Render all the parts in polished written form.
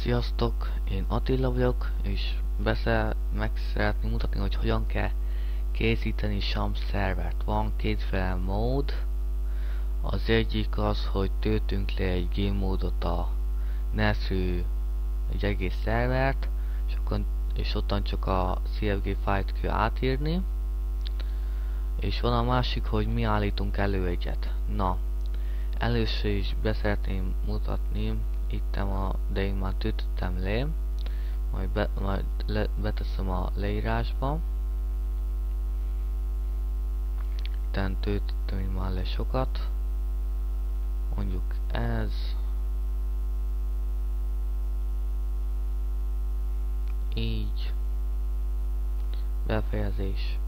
Sziasztok, én Attila vagyok, és meg szeretném mutatni, hogy hogyan kell készíteni SAM szervert. Van kétféle mód. Az egyik az, hogy töltünk le egy game módot a NES-ről, egy egész szervert, és ottan csak a CFG fájlt kell átírni. És van a másik, hogy mi állítunk elő egyet. Na, először is beszeretném mutatni, de én már töltöttem le, majd beteszem a leírásba. Itten töltöttem én már le sokat, mondjuk ez, így, befejezés.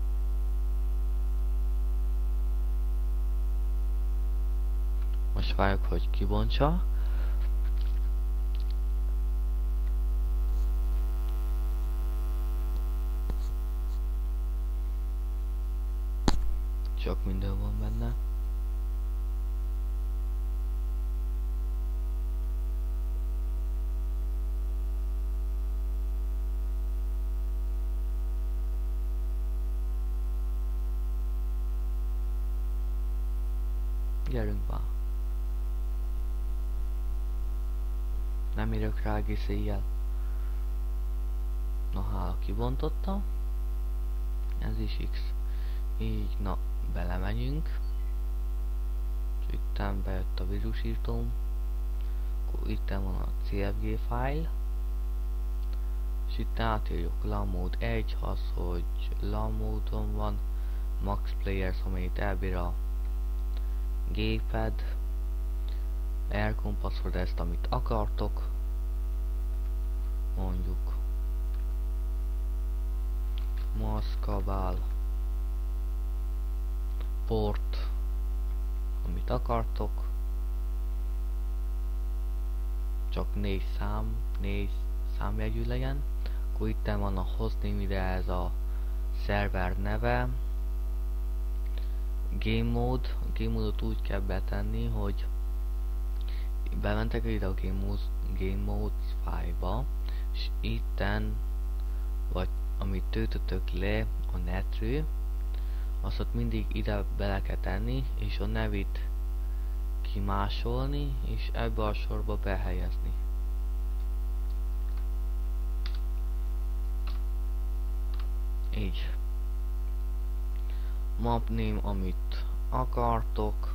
Most várjuk, hogy kibontsa. Csak minden van benne. Gyerünk már. Nem érök rá egész éjjel. Na, hála kibontotta. Ez is X. Így, na, belemegyünk. És itten bejött a vírusírtóm. Akkor itten van a CFG file. És itt átírjuk LAN mód 1, az, hogy LAN módon van. Max Players, amelyet elbír a géped. Aircon password, ezt amit akartok. Mondjuk maszkabál port, amit akartok, csak 4 számjegyű legyen. Akkor itt van a hostname, ide ez a szerver neve. Game mode, a game módot úgy kell betenni, hogy bementek ide a game modes file-ba, és itten, vagy amit töltöttök le a netről, azt ott mindig ide bele kell tenni, és a nevét kimásolni, és ebbe a sorba behelyezni. Így. Map name, amit akartok.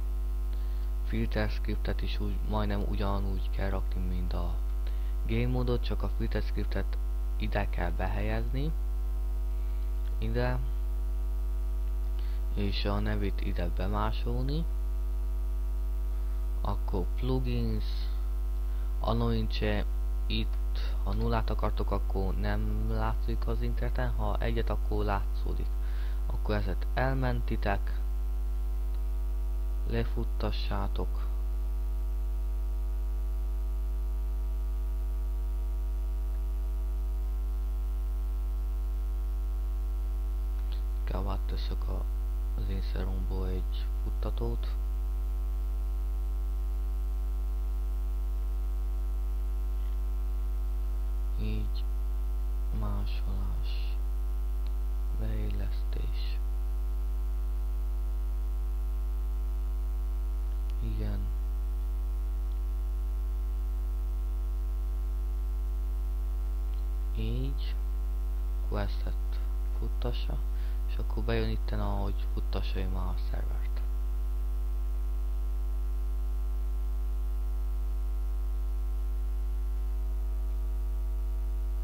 Filter scriptet is majdnem ugyanúgy kell rakni, mint a game módot, csak a filter scriptet ide kell behelyezni. Ide. És a nevét ide bemásolni. Akkor plugins, annoyance, itt ha nullát akartok, akkor nem látszik az interneten, ha egyet, akkor látszódik. Akkor ezet elmentitek, lefuttassátok. Inkább átteszek az én szeromból egy futtatót. Így, másolás, beillesztés. Igen. Így, akkor ezt futtassa, és akkor bejön itten, ahogy futtassa én már a szervert.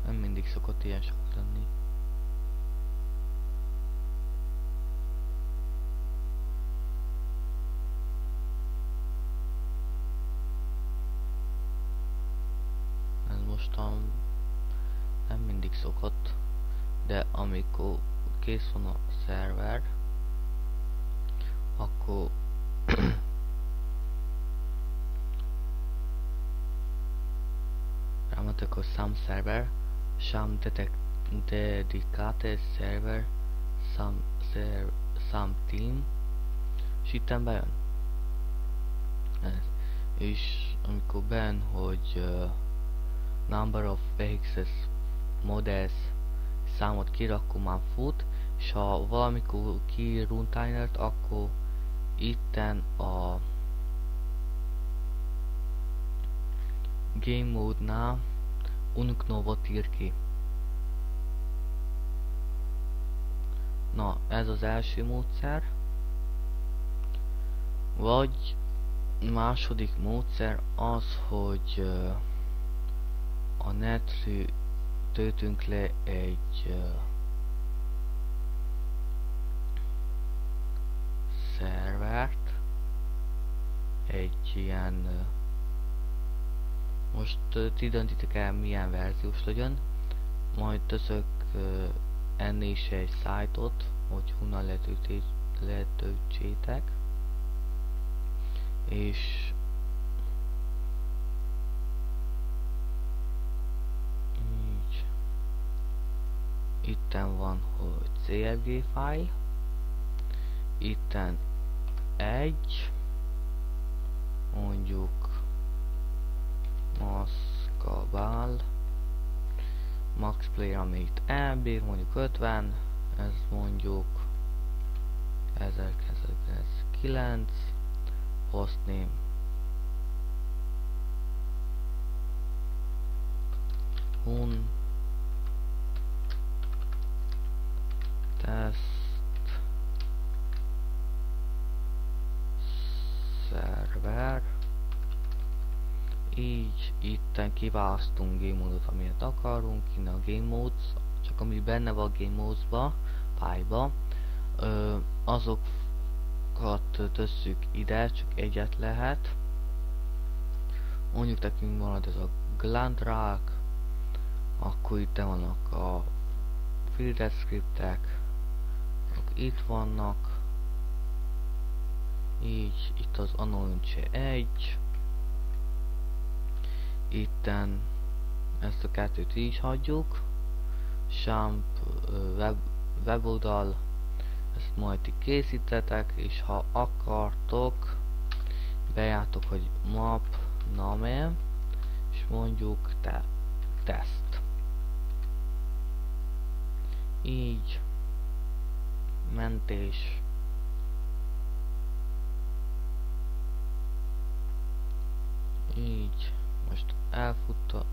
Nem mindig szokott ilyen sok lenni. Ez mostan nem mindig szokott, de amikor kész van a szerver, akkor rámondok a SAM server, SAM dedicated server, SAM team, és itten bejön. És amikor bejön, hogy number of vehicles models számot kiír, akkor már fut, és ha valamikor kiír runtinert, akkor itten a game mode-nál unknowot ír ki. Na, ez az első módszer. Vagy második módszer az, hogy a netről töltünk le egy szervert, egy ilyen most ti döntitek el milyen verziós legyen, majd teszek ennél is egy szájtot, hogy honnan letöltsétek, és így itten van, hogy CFG file, itten egy, mondjuk Moscow max player, amit elbír, mondjuk 50, ez mondjuk 1909, hostname hun test server. Így itten kiválasztunk game módot, amilyet akarunk, innen a game modes, csak ami benne van a game modes-ba, fájlba, azokat tesszük ide, csak egyet lehet. Mondjuk nekünk marad ez a Glandrack, akkor itt vannak a filter scriptek, itt vannak, így itt az Anonce 1, itten ezt a kettőt is hagyjuk, Champ weboldal, ezt majd ti készítetek, és ha akartok, bejátok, hogy map name, és mondjuk test. Így mentés. Így most elfuttassuk.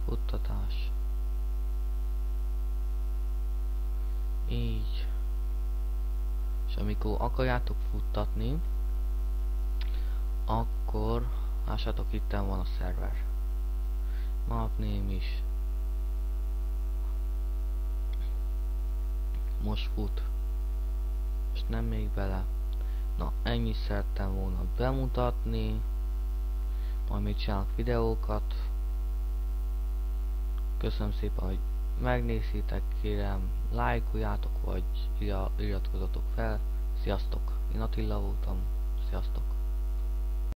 Futtatás. Így. És amikor akarjátok futtatni, akkor lássátok, itten van a szerver. Map name is. Most fut. Most nem még bele. Na, ennyit szerettem volna bemutatni. Majd még csinálok videókat. Köszönöm szépen, hogy megnézitek, kérem, lájkoljátok, vagy iratkozzatok fel. Sziasztok! Én Attila voltam. Sziasztok!